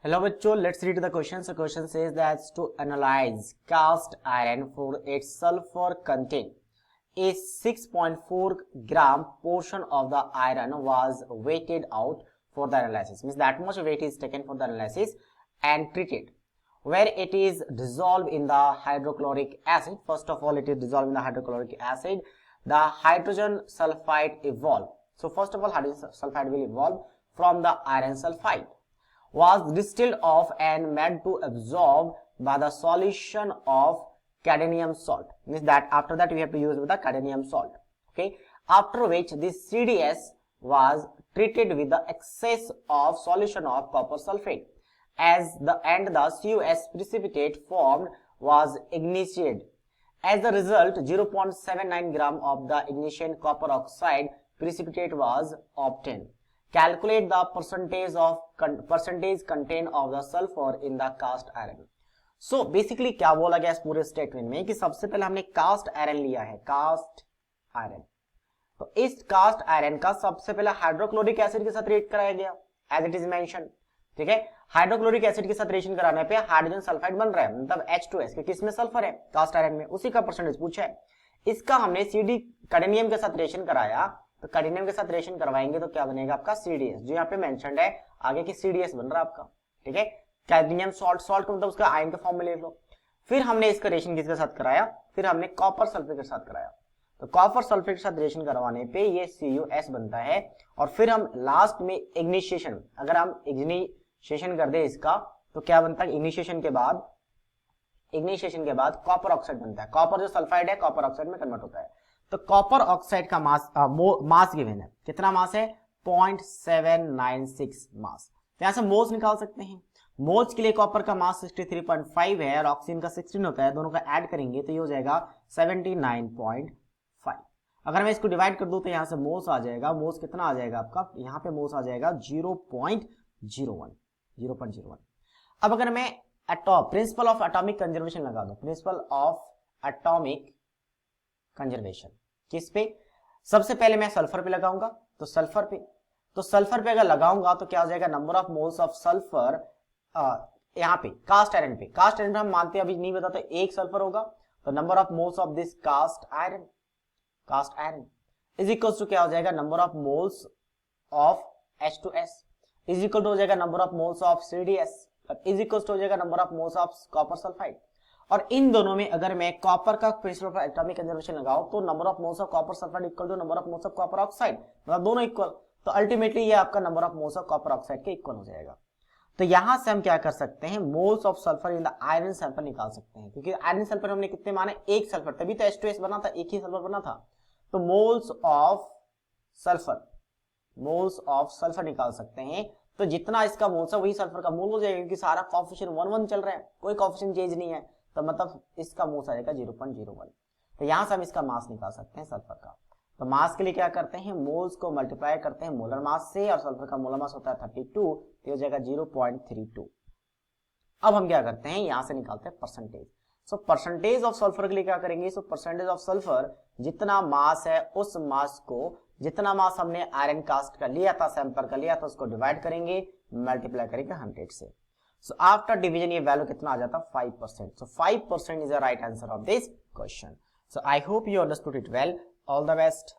Hello बच्चों, let's read the question. So question says that to analyze cast iron for its sulfur content, a 6.4 gram portion of the iron was weighted out for the analysis. Means that much weight is taken for the analysis and treated, where it is dissolved in the hydrochloric acid. First of all, it is dissolved in the hydrochloric acid. The hydrogen sulfide evolve. So first of all, hydrogen sulfide will evolve from the iron sulfide. Was distilled off and made to absorb by the solution of cadmium salt. Means that after that we have to use with the cadmium salt. Okay. After which this CDS was treated with the excess of solution of copper sulfate. As the CuS precipitate formed was ignited. As a result, 0.79 gram of the ignition copper oxide precipitate was obtained. Calculate the percentage content of the sulfur in the cast iron. So basically क्या बोला गया इस पूरे statement में कि सबसे पहले हमने कास्ट आयरन लिया है, कास्ट आयरन। तो इस कास्ट आयरन का सबसे पहले हाइड्रोक्लोरिक एसिड के साथ रिएक्ट कराया गया एज इट इज मेंशन। ठीक है, हाइड्रोक्लोरिक एसिड के साथ रिएक्शन कराने पे हाइड्रोजन सल्फाइड बन रहा है, मतलब H2S, क्योंकि इसमें सल्फर है कास्ट आयरन में, उसी का परसेंटेज पूछा है। इसका हमने CD कैडमियम के साथ रिएक्शन कराया, तो कैडमियम के साथ रिएक्शन करवाएंगे तो क्या बनेगा आपका CDS, जो यहाँ पे मेंशन्ड है आगे की CDS बन रहा है आपका। ठीक है, कैडमियम सॉल्ट, सॉल्ट मतलब उसका आयन के फॉर्म में ले लो। फिर हमने इसका रिएक्शन किसके साथ कराया, फिर हमने कॉपर सल्फेट के साथ कराया। तो कॉपर सल्फेट के साथ रिएक्शन करवाने पे ये CuS बनता है। और फिर हम लास्ट में इग्निशिएशन, अगर हम इग्निशिएशन कर दे इसका तो क्या बनता है, इग्निशिएशन के बाद कॉपर ऑक्साइड बनता है। कॉपर जो सल्फाइड है कॉपर ऑक्साइड में कन्वर्ट होता है। तो कॉपर ऑक्साइड का मास गिवन है, कितना मास है, 0.796 मास। तो यहां से मोल्स निकाल सकते हैं। मोल्स के लिए कॉपर का मास 63.5 है और ऑक्सीजन का 16 होता है, दोनों का ऐड करेंगे तो ये हो जाएगा 79.5। अगर मैं इसको डिवाइड कर दूं तो यहां से मोल्स आ जाएगा, मोल्स कितना आ जाएगा आपका, यहां पे मोल्स आ जाएगा 0.01। अब अगर मैं प्रिंसिपल ऑफ एटॉमिक कंजर्वेशन लगा दूं, प्रिंसिपल ऑफ एटॉमिक कंजर्वेशन किस पे, सबसे पहले मैं सल्फर पे लगाऊंगा। तो सल्फर पे अगर लगाऊंगा तो क्या हो जाएगा, number of moles of sulphur यहाँ पे कास्ट आयरन पे हम मानते हैं, अभी नहीं बताते, एक सल्फर होगा। तो number of moles of this cast iron is equal to क्या हो जाएगा, number of moles of H2S is equal to हो जाएगा number of moles of CDS is equal to हो जाएगा number of moles of copper sulphide. और इन दोनों में अगर मैं कॉपर का प्रिंसिपल ऑफ एटॉमिक कंजर्वेशन लगाऊं तो number of moles of copper sulphide equal to number of moles of copper oxide, मतलब दोनों इक्वल। तो अल्टीमेटली ये आपका number of moles of copper oxide के इक्वल हो जाएगा। तो यहां से हम क्या कर सकते हैं, moles of sulphur in the iron sulphur निकाल सकते हैं, क्योंकि आयरन सल्फर हमने कितने माने, एक सल्फर, तभी तो H2S बना था, एक ही सल्फर बना था। तो मोल्स ऑफ सल्फर निकाल सकते हैं। तो जितना इसका मोल्स है वही सल्फर का मोल हो जाएगा, क्योंकि सारा कोएफिशिएंट 1 चल रहा है, कोई कोएफिशिएंट चेंज नहीं है, तो मतलब इसका मोल्स आ जाएगा 0.01। तो यहां से हम इसका मास निकाल सकते हैं सल्फर का। तो मास के लिए क्या करते हैं, मोल्स को मल्टीप्लाई करते हैं मोलर मास से, और सल्फर का मोलर मास होता है 32, तो हो जाएगा 0.32। अब हम क्या करते हैं, यहां से निकालते हैं percentage. So percentage of sulphur के लिए क्या करेंगे, सो परसेंटेज ऑफ सल्फर, जितना मास है उस मास को, जितना मास हमने आयरन कास्ट का लिया था, सैंपल का लिया था, उसको डिवाइड करेंगे, मल्टीप्लाई करेंगे 100 से। So after division ये वैल्यू कितना आ जाता है, 5%. So 5% is the right answer of this question. So I hope you understood it well. All the best.